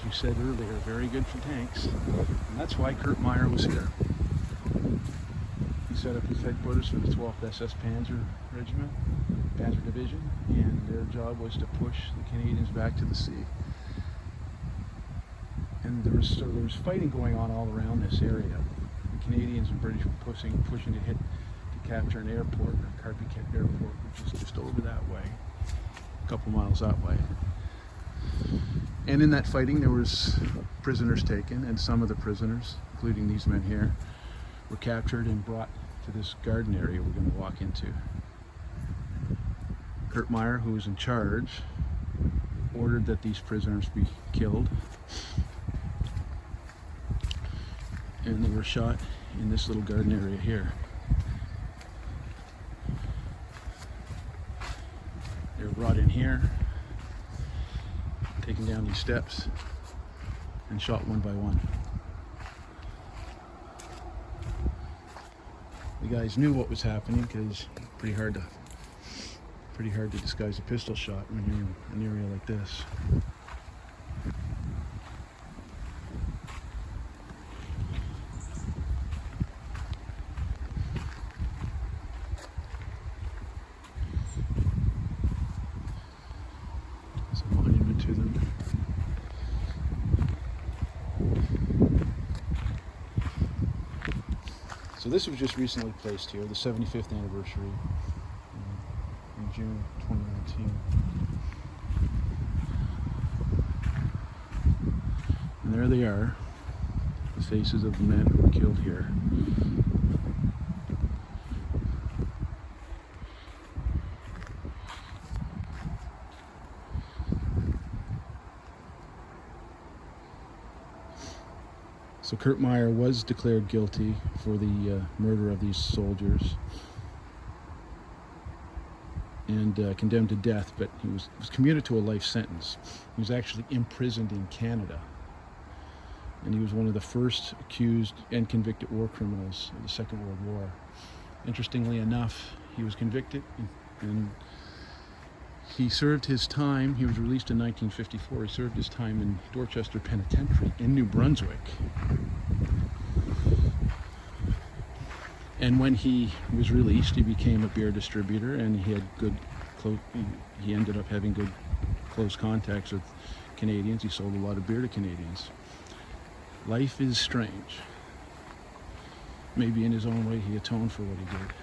as we said earlier, very good for tanks. And that's why Kurt Meyer was here. He set up his headquarters for the 12th SS Panzer Regiment, Panzer Division, and their job was to push the Canadians back to the sea. And there was fighting going on all around this area. The Canadians and British were pushing to capture an airport, Carpiquet Airport, which is just over that way, a couple miles that way. And in that fighting there was prisoners taken, and some of the prisoners, including these men here, were captured and brought to this garden area we're going to walk into. Kurt Meyer, who was in charge, ordered that these prisoners be killed, and they were shot in this little garden area here. They were brought in here, taken down these steps, and shot one by one. The guys knew what was happening because pretty hard to disguise a pistol shot when you're in an area like this. There's a monument to them. So this was just recently placed here, the 75th anniversary in June 2019. And there they are, the faces of the men who were killed here. So Kurt Meyer was declared guilty for the murder of these soldiers and condemned to death, but he was commuted to a life sentence. He was actually imprisoned in Canada, and he was one of the first accused and convicted war criminals of the Second World War. Interestingly enough, he was convicted and he served his time. He was released in 1954. He served his time in Dorchester Penitentiary in New Brunswick. And when he was released, he became a beer distributor, and he had he ended up having good close contacts with Canadians. He sold a lot of beer to Canadians. Life is strange. Maybe in his own way he atoned for what he did.